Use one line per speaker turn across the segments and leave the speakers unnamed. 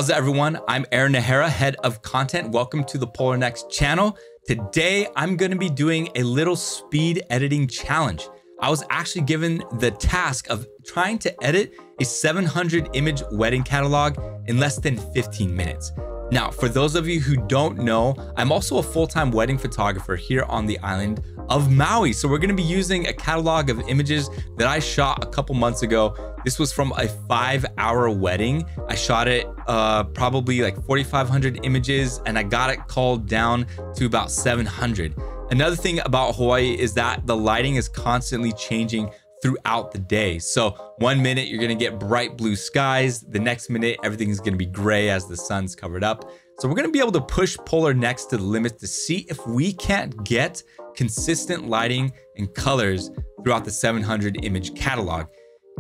How's it, everyone? I'm Aaron Nahara, head of content. Welcome to the Polarr Next channel. Today, I'm going to be doing a little speed editing challenge. I was actually given the task of trying to edit a 700 image wedding catalog in less than 15 minutes. Now, for those of you who don't know, I'm also a full-time wedding photographer here on the island of Maui. So we're going to be using a catalog of images that I shot a couple months ago. This was from a 5-hour wedding. I shot it probably like 4,500 images, and I got it culled down to about 700. Another thing about Hawaii is that the lighting is constantly changing throughout the day. So 1 minute you're gonna get bright blue skies, the next minute everything's gonna be gray as the sun's covered up. So we're gonna be able to push Polarr Next to the limits to see if we can't get consistent lighting and colors throughout the 700 image catalog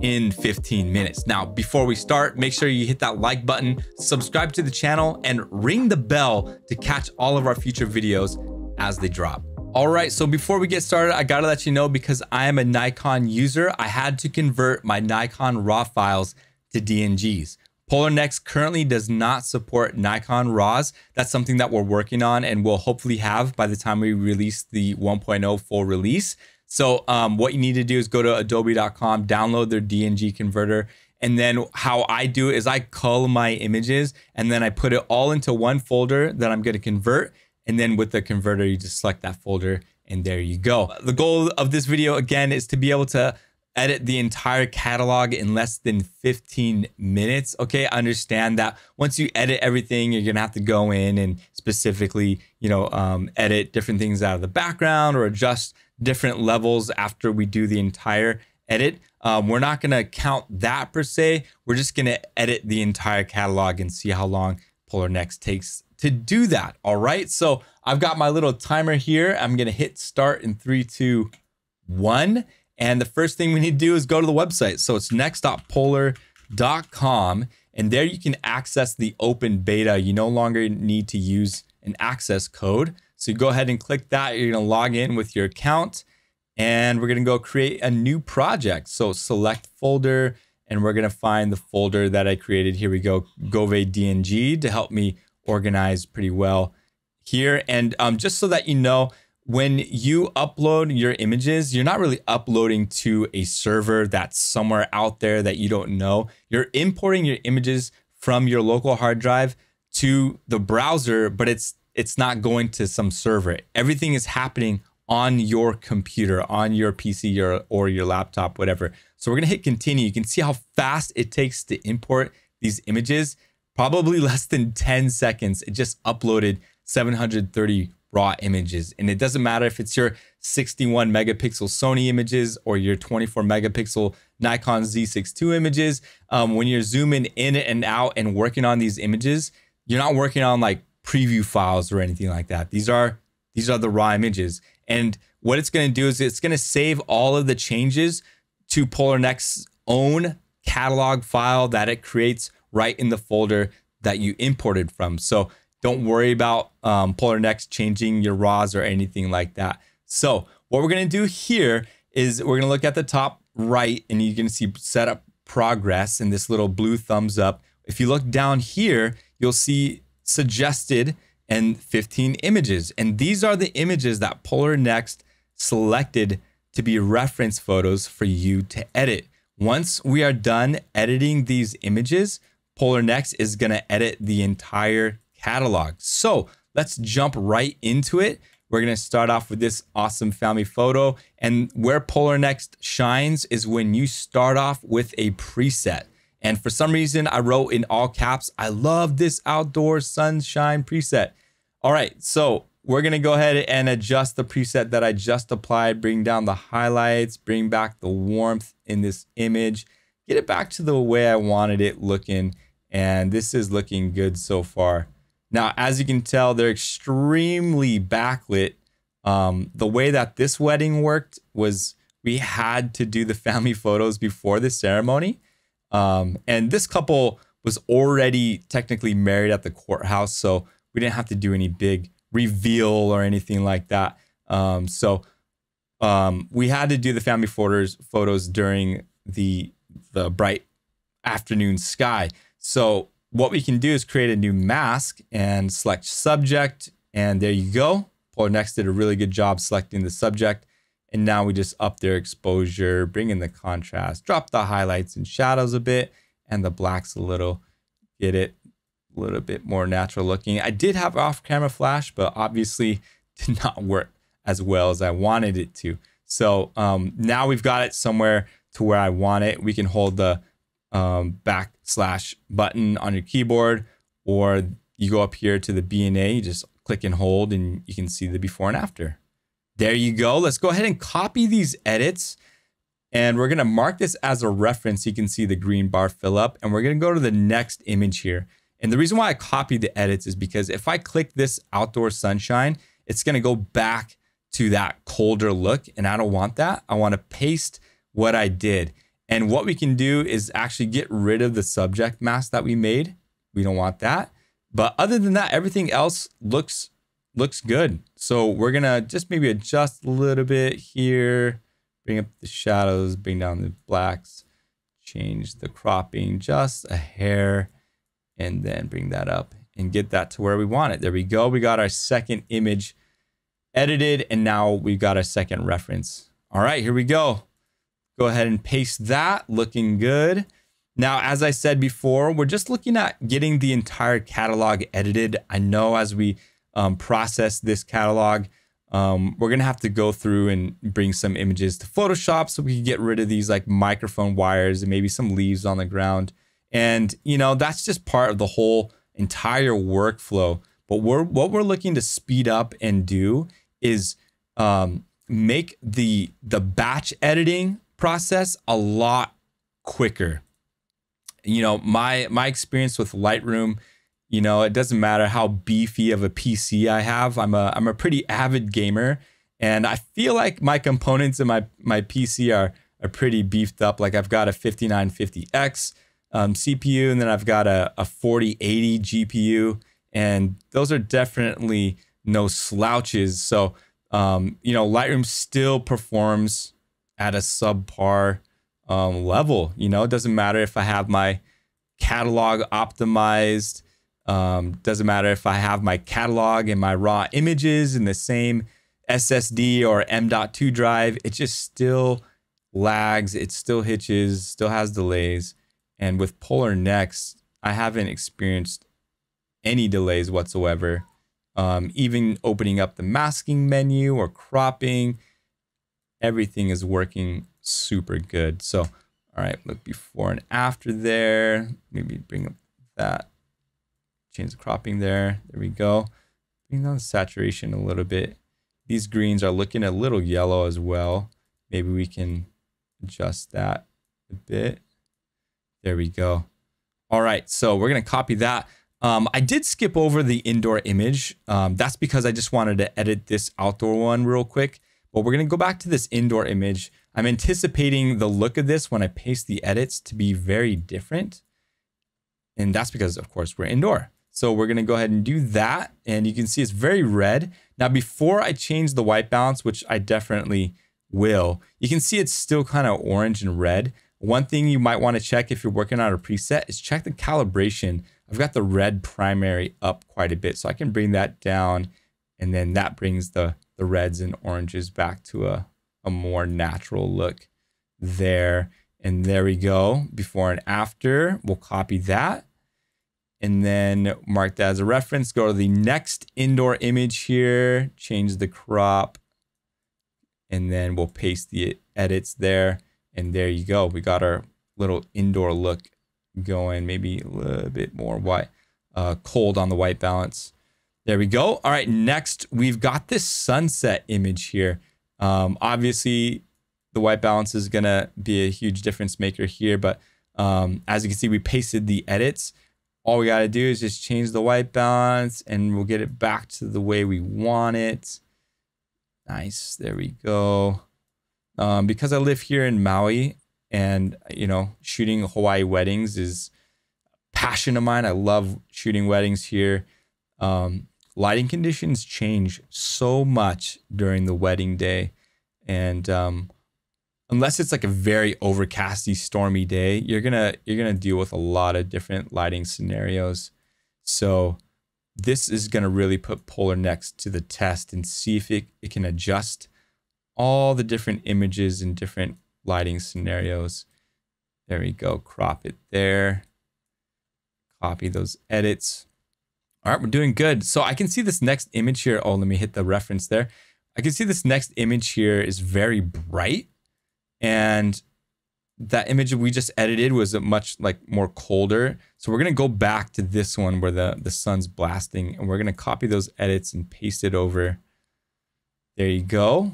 in 15 minutes. Now, before we start, make sure you hit that like button, subscribe to the channel, and ring the bell to catch all of our future videos as they drop. All right, so before we get started, I gotta let you know, because I am a Nikon user, I had to convert my Nikon RAW files to DNGs. Polarr Next currently does not support Nikon RAWs. That's something that we're working on and we'll hopefully have by the time we release the 1.0 full release. So what you need to do is go to adobe.com, download their DNG converter. And then how I do it is I cull my images and then I put it all into one folder that I'm gonna convert. And then with the converter, you just select that folder and there you go. The goal of this video, again, is to be able to edit the entire catalog in less than 15 minutes. Okay, I understand that once you edit everything, you're gonna have to go in and specifically, edit different things out of the background or adjust different levels after we do the entire edit. We're not gonna count that per se. We're just gonna edit the entire catalog and see how long Polarr Next takes to do that. All right, so I've got my little timer here. I'm gonna hit start in 3, 2, 1. And the first thing we need to do is go to the website. So it's next.polarr.com, and there you can access the open beta. You no longer need to use an access code. So you go ahead and click that. You're gonna log in with your account, and we're gonna go create a new project. So select folder, and we're gonna find the folder that I created. Here we go, Gove DNG, to help me organize pretty well here. And just so that you know, when you upload your images, you're not really uploading to a server that's somewhere out there that you don't know. You're importing your images from your local hard drive to the browser, but it's not going to some server. Everything is happening on your computer, on your PC or your laptop, whatever. So we're gonna hit continue. You can see how fast it takes to import these images. Probably less than 10 seconds, it just uploaded 730 raw images. And it doesn't matter if it's your 61 megapixel Sony images or your 24 megapixel Nikon Z6 II images. When you're zooming in and out and working on these images, you're not working on like preview files or anything like that. These are the raw images. And what it's gonna do is it's gonna save all of the changes to Polarr Next's own catalog file that it creates right in the folder that you imported from. So don't worry about Polarr Next changing your RAWs or anything like that. So what we're gonna do here is we're gonna look at the top right, and you're gonna see setup progress and this little blue thumbs up. If you look down here, you'll see suggested and 15 images. And these are the images that Polarr Next selected to be reference photos for you to edit. Once we are done editing these images, Polarr Next is gonna edit the entire catalog. So let's jump right into it. We're gonna start off with this awesome family photo. And where Polarr Next shines is when you start off with a preset. And for some reason, I wrote in all caps, I love this outdoor sunshine preset. All right, so we're gonna go ahead and adjust the preset that I just applied, bring down the highlights, bring back the warmth in this image, get it back to the way I wanted it looking. And this is looking good so far. Now, as you can tell, they're extremely backlit. The way that this wedding worked was we had to do the family photos before the ceremony. And this couple was already technically married at the courthouse, so we didn't have to do any big reveal or anything like that. We had to do the family photos during the bright afternoon sky. So what we can do is create a new mask and select subject. And there you go. Polarr Next did a really good job selecting the subject. And now we just up their exposure, bring in the contrast, drop the highlights and shadows a bit, and the blacks a little, get it a little bit more natural looking. I did have off-camera flash, but obviously did not work as well as I wanted it to. So now we've got it somewhere to where I want it. We can hold the backslash button on your keyboard, or you go up here to the B&A, you just click and hold, and you can see the before and after. There you go. Let's go ahead and copy these edits, and we're going to mark this as a reference. You can see the green bar fill up, and we're going to go to the next image here. And the reason why I copied the edits is because if I click this outdoor sunshine, it's going to go back to that colder look, and I don't want that. I want to paste what I did. And what we can do is actually get rid of the subject mask that we made. We don't want that. But other than that, everything else looks good. So we're going to just maybe adjust a little bit here, bring up the shadows, bring down the blacks, change the cropping just a hair, and then bring that up and get that to where we want it. There we go. We got our second image edited, and now we've got our second reference. All right, here we go. Go ahead and paste that, looking good. Now, as I said before, we're just looking at getting the entire catalog edited. I know as we process this catalog, we're gonna have to go through and bring some images to Photoshop so we can get rid of these like microphone wires and maybe some leaves on the ground. And you know, that's just part of the whole entire workflow. But what we're looking to speed up and do is make the batch editing process a lot quicker. You know, my experience with Lightroom, you know, it doesn't matter how beefy of a PC I have. I'm a pretty avid gamer, and I feel like my components in my PC are pretty beefed up. Like I've got a 5950X CPU, and then I've got a 4080 GPU, and those are definitely no slouches. So you know, Lightroom still performs at a subpar level. You know, it doesn't matter if I have my catalog optimized. Doesn't matter if I have my catalog and my raw images in the same SSD or M.2 drive. It just still lags. It still hitches, still has delays. And with Polarr Next, I haven't experienced any delays whatsoever. Even opening up the masking menu or cropping, everything is working super good. So, all right, look before and after there. Maybe bring up that, change the cropping there. There we go. Bring down the saturation a little bit. These greens are looking a little yellow as well. Maybe we can adjust that a bit. There we go. All right, so we're gonna copy that. I did skip over the indoor image. That's because I just wanted to edit this outdoor one real quick. But we're gonna go back to this indoor image. I'm anticipating the look of this when I paste the edits to be very different. And that's because, of course, we're indoor. So we're gonna go ahead and do that. And you can see it's very red. Now, before I change the white balance, which I definitely will, you can see it's still kind of orange and red. One thing you might want to check if you're working on a preset is check the calibration. I've got the red primary up quite a bit, so I can bring that down, and then that brings the reds and oranges back to a more natural look there. And there we go, before and after. We'll copy that and then mark that as a reference. Go to the next indoor image here, change the crop, and then we'll paste the edits there. And there you go. We got our little indoor look going, maybe a little bit more white, cold on the white balance. There we go. All right, next we've got this sunset image here. Obviously, the white balance is gonna be a huge difference maker here, but as you can see, we pasted the edits. All we gotta do is just change the white balance, and we'll get it back to the way we want it. Nice. There we go. Because I live here in Maui, and you know, shooting Hawaii weddings is a passion of mine. I love shooting weddings here. Lighting conditions change so much during the wedding day, and unless it's like a very overcasty, stormy day, you're gonna deal with a lot of different lighting scenarios. So this is gonna really put Polarr Next to the test and see if it can adjust all the different images and different lighting scenarios. There we go. Crop it there. Copy those edits. All right, we're doing good. So I can see this next image here. Oh, let me hit the reference there. I can see this next image here is very bright. And that image we just edited was a much like more colder. So we're going to go back to this one where the sun's blasting, and we're going to copy those edits and paste it over. There you go.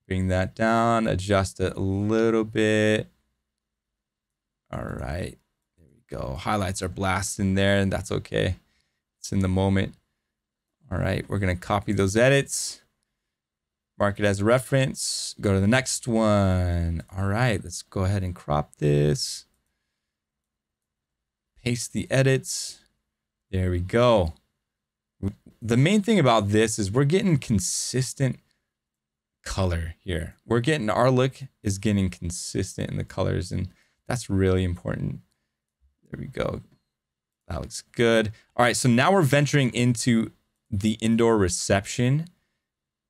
Bring that down, adjust it a little bit. All right, there we go. Highlights are blasting there, and that's okay. It's in the moment. All right, we're going to copy those edits. Mark it as a reference. Go to the next one. All right, let's go ahead and crop this. Paste the edits. There we go. The main thing about this is we're getting consistent color here. We're getting, our look is getting consistent in the colors, and that's really important. There we go. That looks good. All right, so now we're venturing into the indoor reception.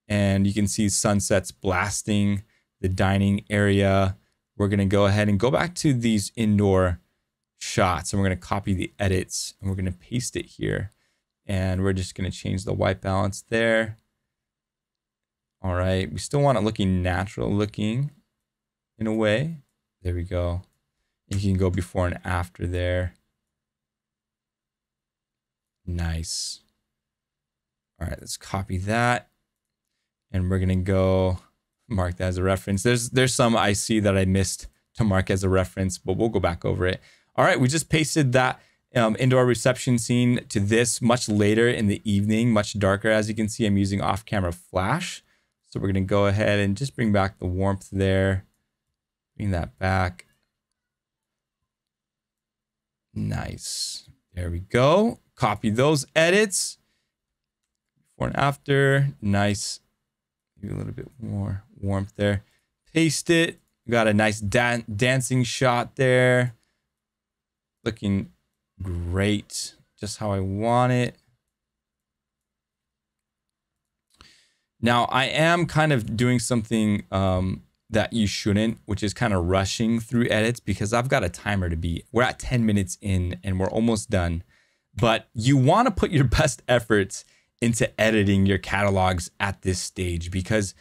And you can see sunsets blasting the dining area. We're going to go ahead and go back to these indoor shots, and we're going to copy the edits, and we're going to paste it here. And we're just going to change the white balance there. All right. We still want it looking natural looking in a way. There we go. And you can go before and after there. Nice. All right. Let's copy that. And we're gonna go mark that as a reference. There's some I see that I missed to mark as a reference, but we'll go back over it. All right, we just pasted that indoor reception scene to this much later in the evening, much darker. As you can see, I'm using off-camera flash. So we're gonna go ahead and just bring back the warmth there. Bring that back. Nice. There we go. Copy those edits. Before and after. Nice. A little bit more warmth there. Paste it. Got a nice dancing shot there. Looking great. Just how I want it. Now, I am kind of doing something that you shouldn't, which is kind of rushing through edits, because I've got a timer to beat. We're at 10 minutes in and we're almost done. But you want to put your best efforts into editing your catalogs at this stage, because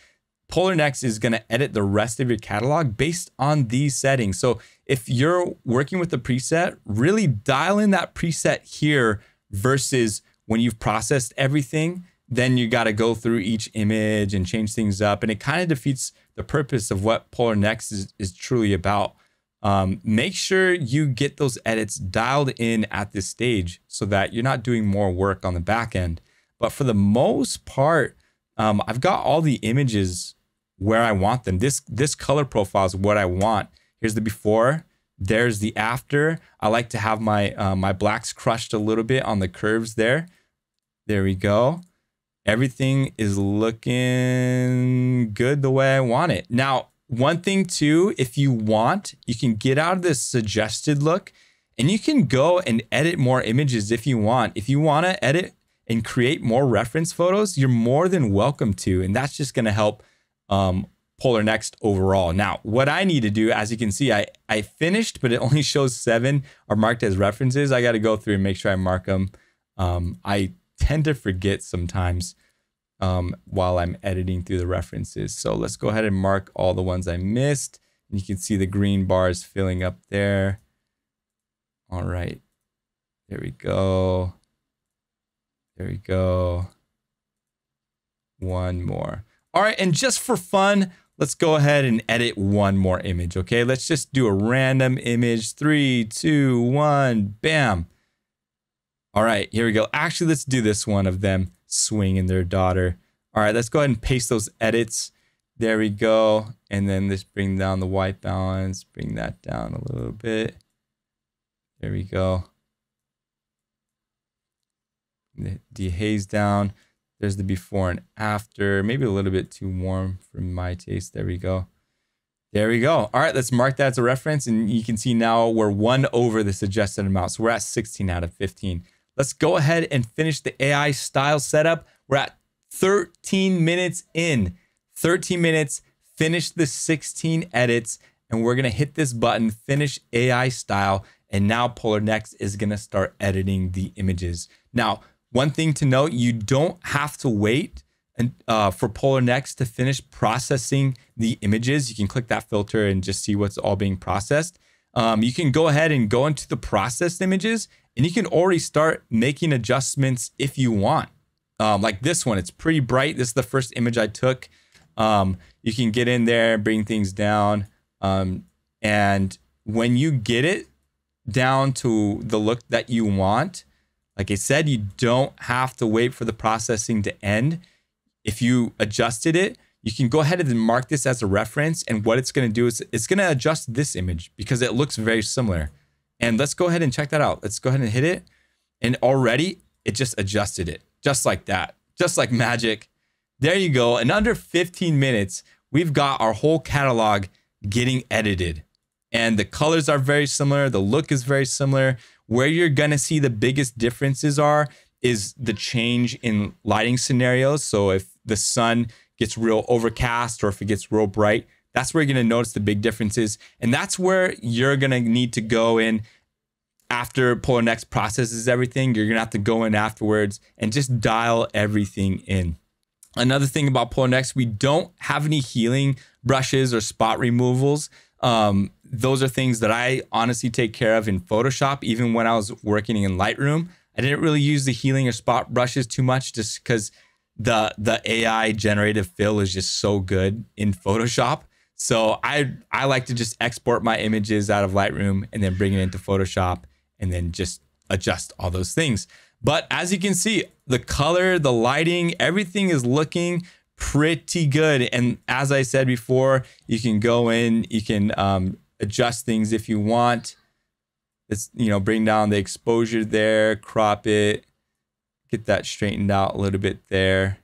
Polarr Next is going to edit the rest of your catalog based on these settings. So if you're working with the preset, really dial in that preset here versus when you've processed everything, then you got to go through each image and change things up. And it kind of defeats the purpose of what Polarr Next is truly about. Make sure you get those edits dialed in at this stage so that you're not doing more work on the back end. But for the most part, I've got all the images where I want them. This color profile is what I want. Here's the before. There's the after. I like to have my my blacks crushed a little bit on the curves there. There we go. Everything is looking good the way I want it. Now, one thing too, if you want, you can get out of this suggested look and you can go and edit more images if you want. If you want to edit and create more reference photos, you're more than welcome to. And that's just going to help Polarr Next overall. Now, what I need to do, as you can see, I finished, but it only shows 7 are marked as references. I got to go through and make sure I mark them. I tend to forget sometimes while I'm editing through the references. So let's go ahead and mark all the ones I missed. And you can see the green bars filling up there. All right, there we go. There we go. One more. All right, and just for fun, let's go ahead and edit one more image, okay? Let's just do a random image. 3, 2, 1, bam. All right, here we go. Actually, let's do this one of them swinging their daughter. All right, let's go ahead and paste those edits. There we go. And then let's bring down the white balance, bring that down a little bit. There we go. Dehaze down. There's the before and after. Maybe a little bit too warm for my taste. There we go. There we go. All right, let's mark that as a reference. And you can see now we're 1 over the suggested amount. So we're at 16 out of 15. Let's go ahead and finish the AI style setup. We're at 13 minutes in. 13 minutes, finish the 16 edits, and we're gonna hit this button, finish AI style. And now Polarr Next is gonna start editing the images. Now, one thing to note, you don't have to wait for Polarr Next to finish processing the images. You can click that filter and just see what's all being processed. You can go ahead and go into the processed images, and you can already start making adjustments if you want. Like this one, it's pretty bright. This is the first image I took. You can get in there, bring things down. And when you get it down to the look that you want, like I said, you don't have to wait for the processing to end. If you adjusted it, you can go ahead and mark this as a reference. And what it's going to do is it's going to adjust this image because it looks very similar. And let's go ahead and check that out. Let's go ahead and hit it. And already it just adjusted it just like that, just like magic. There you go. In under 15 minutes, we've got our whole catalog getting edited. And the colors are very similar. The look is very similar. Where you're going to see the biggest differences is the change in lighting scenarios. So if the sun gets real overcast or if it gets real bright, that's where you're going to notice the big differences. And that's where you're going to need to go in after Polarr Next processes everything. You're going to have to go in afterwards and just dial everything in. Another thing about Polarr Next, we don't have any healing brushes or spot removals. Those are things that I honestly take care of in Photoshop. Even when I was working in Lightroom, I didn't really use the healing or spot brushes too much just because the AI generative fill is just so good in Photoshop. So I like to just export my images out of Lightroom and then bring it into Photoshop and then just adjust all those things. But as you can see, the color, the lighting, everything is looking pretty good. And as I said before, you can go in, you can adjust things if you want. It's, bring down the exposure there, crop it, get that straightened out a little bit there.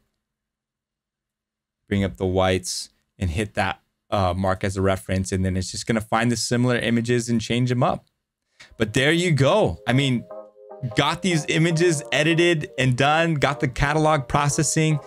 Bring up the whites and hit that mark as a reference. And then it's just going to find the similar images and change them up. But there you go. I mean, got these images edited and done, got the catalog processing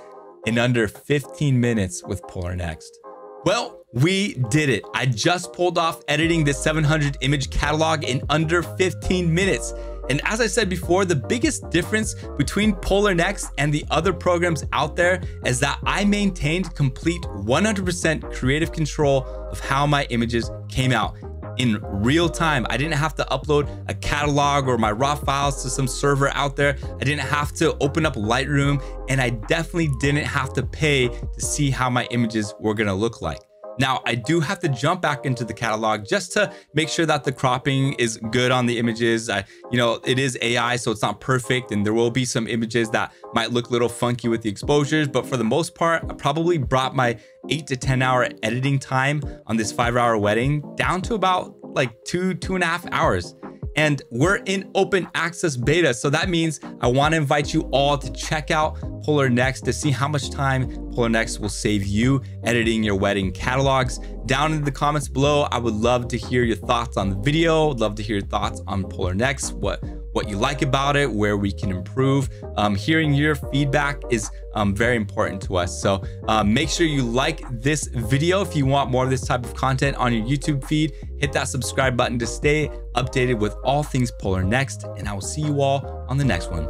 in under 15 minutes with Polarr Next. Well, we did it. I just pulled off editing this 700 image catalog in under 15 minutes. And as I said before, the biggest difference between Polarr Next and the other programs out there is that I maintained complete 100% creative control of how my images came out. In real time. I didn't have to upload a catalog or my raw files to some server out there. I didn't have to open up Lightroom, and I definitely didn't have to pay to see how my images were gonna look like. Now, I do have to jump back into the catalog just to make sure that the cropping is good on the images. It is AI, so it's not perfect, and there will be some images that might look a little funky with the exposures, but for the most part, I probably brought my 8 to 10 hour editing time on this 5-hour wedding down to about like 2.5 hours. And we're in open access beta. So that means I want to invite you all to check out Polarr Next to see how much time Polarr Next will save you editing your wedding catalogs. Down in the comments below, I would love to hear your thoughts on the video. I'd love to hear your thoughts on Polarr Next, what you like about it, where we can improve. Hearing your feedback is very important to us. So make sure you like this video. If you want more of this type of content on your YouTube feed, hit that subscribe button to stay updated with all things Polarr Next, and I will see you all on the next one.